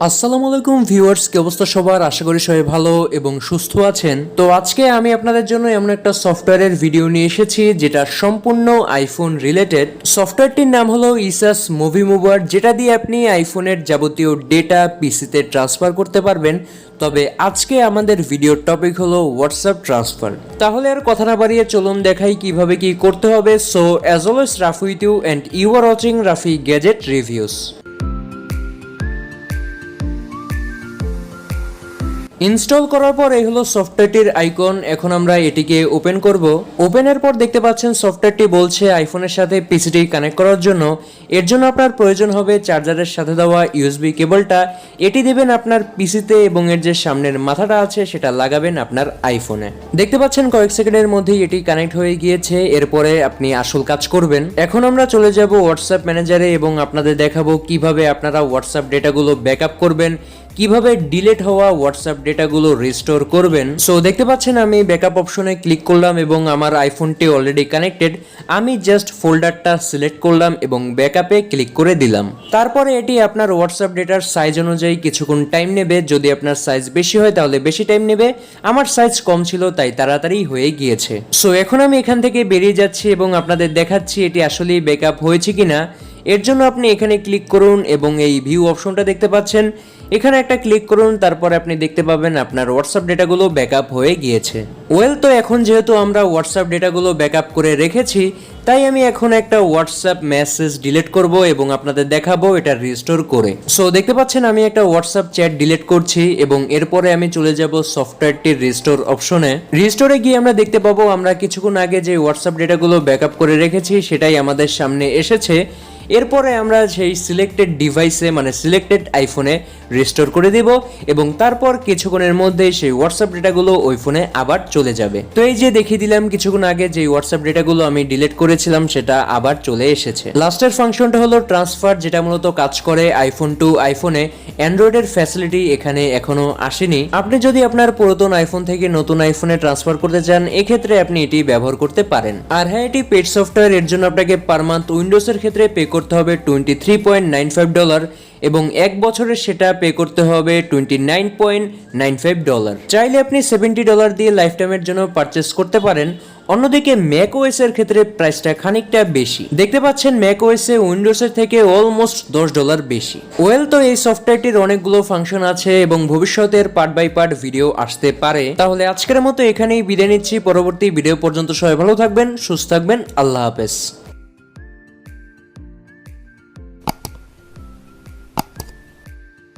আসসালামু আলাইকুম ভিউয়ার্স, কি অবস্থা সবার? আশা করি সবাই ভালো এবং সুস্থ আছেন। তো আজকে আমি আপনাদের জন্য এমন একটা সফটওয়্যারের ভিডিও নিয়ে এসেছি যেটা সম্পূর্ণ আইফোন রিলেটেড। সফটওয়্যারটির নাম হলো EaseUS MobiMover, যেটা দিয়ে আপনি আইফোনের যাবতীয় ডেটা পিসিতে ট্রান্সফার করতে পারবেন। তবে আজকে আমাদের ভিডিওর টপিক হলো হোয়াটসঅ্যাপ ট্রান্সফার। তাহলে আর কথা না বাড়িয়ে চলুন দেখাই কিভাবে কি করতে হবে। So as always, Rafi with you and you are watching Rafi gadget reviews. Install করার পর এই হলো সফটওয়্যারটির আইকন। এখন আমরা এটিকে ওপেন করব। ওপেনের পর দেখতে পাচ্ছেন সফটওয়্যারটি বলছে আইফোনের সাথে পিসিটি কানেক্ট করার জন্য। এর জন্য আপনার প্রয়োজন হবে চার্জারের সাথে দেওয়া ইউএসবি কেবলটা। এটি দেবেন আপনার পিসিতে এবং এর যে সামনের মাথাটা আছে সেটা লাগাবেন আপনার আইফোনে। দেখতে পাচ্ছেন কয়েক সেকেন্ডের মধ্যেই এটি কানেক্ট হয়ে গিয়েছে। এরপরে আপনি আসল কাজ করবেন। এখন আমরা চলে যাব হোয়াটসঅ্যাপ ম্যানেজারে এবং আপনাদের দেখাবো কিভাবে আপনারা হোয়াটসঅ্যাপ ডেটাগুলো ব্যাকআপ করবেন, কিভাবে ডিলিট হওয়া হোয়াটসঅ্যাপ ডেটাগুলো রিস্টোর করবেন। সো দেখতে পাচ্ছেন আমি ব্যাকআপ অপশনে ক্লিক করলাম এবং আমার আইফোনটি অলরেডি কানেক্টেড। আমি জাস্ট ফোল্ডারটা সিলেক্ট করলাম এবং ব্যাকআপে ক্লিক করে দিলাম। তারপরে এটি আপনার হোয়াটসঅ্যাপ ডেটার সাইজ অনুযায়ী কিছুক্ষণ টাইম নেবে। যদি আপনার সাইজ বেশি হয় তাহলে বেশি টাইম নেবে। আমার সাইজ কম ছিল তাই তাড়াতাড়ি হয়ে গিয়েছে। সো এখন আমি এখান থেকে বেরিয়ে যাচ্ছি এবং আপনাদের দেখাচ্ছি এটি আসলেই ব্যাকআপ হয়েছে কিনা। এর জন্য আপনি এখানে ক্লিক করুন এবং এই ভিউ অপশনটা দেখতে পাচ্ছেন, এখানে একটা ক্লিক করুন। তারপরে আপনি দেখতে পাবেন আপনার হোয়াটসঅ্যাপ ডেটাগুলো ব্যাকআপ হয়ে গিয়েছে। তো এখন যেহেতু আমরা হোয়াটসঅ্যাপ ডেটাগুলো ব্যাকআপ করে রেখেছি, তাই আমি এখন একটা হোয়াটসঅ্যাপ মেসেজ ডিলিট করব এবং আপনাদের দেখাবো এটা রিস্টোর করে। সো দেখতে পাচ্ছেন আমি একটা হোয়াটসঅ্যাপ চ্যাট ডিলিট করছি এবং এরপরে আমি চলে যাব সফটওয়্যারটির রিস্টোর অপশনে। রিস্টোরে গিয়ে আমরা দেখতে পাবো আমরা কিছুক্ষণ আগে যে হোয়াটসঅ্যাপ ডেটাগুলো ব্যাকআপ করে রেখেছি সেটাই আমাদের সামনে এসেছে। এরপরে আমরা সেই সিলেক্টেড ডিভাইসে মানে সিলেক্টেড আইফোনে রিস্টোর করে দেব এবং তারপর কিছুক্ষণের মধ্যেই সেই হোয়াটসঅ্যাপ ডেটাগুলো ওই ফোনে আবার চলে যাবে। তো এই যে দেখিয়ে দিলাম কিছুক্ষণ আগে যে হোয়াটসঅ্যাপ ডেটাগুলো আমি ডিলিট করেছিলাম সেটা আবার চলে এসেছে। লাস্টের ফাংশনটা হলো ট্রান্সফার, যেটা মূলত কাজ করে আইফোন টু আইফোনে। অ্যান্ড্রয়েডের ফ্যাসিলিটি এখানে এখনো আসেনি। আপনি যদি আপনার পুরাতন আইফোন থেকে নতুন আইফোনে ট্রান্সফার করতে চান, এক্ষেত্রে আপনি এটি ব্যবহার করতে পারেন। আর হ্যাঁ, এটি পেড সফটওয়্যার। এর জন্য আপনাকে পার মান্থ উইন্ডোজের ক্ষেত্রে পে করতে হবে $23.95 এবং এক বছরের সেটা পে করতে হবে $29.95। চাইলে আপনি $70 দিয়ে লাইফ টাইমের জন্য পারচেস করতে পারেন। অন্যদিকে ম্যাক ওএস এর ক্ষেত্রে প্রাইসটা খানিকটা বেশি। দেখতে পাচ্ছেন ম্যাক ওএস এ উইন্ডোজের থেকে অলমোস্ট $10 বেশি। তো এই সফটওয়্যারটির অনেকগুলো ফাংশন আছে এবং ভবিষ্যতের পার্ট বাই পার্ট ভিডিও আসতে পারে। তাহলে আজকের মতো এখানেই বিদায় নিচ্ছি। পরবর্তী ভিডিও পর্যন্ত সবাই ভালো থাকবেন, সুস্থ থাকবেন। আল্লাহ হাফেজ।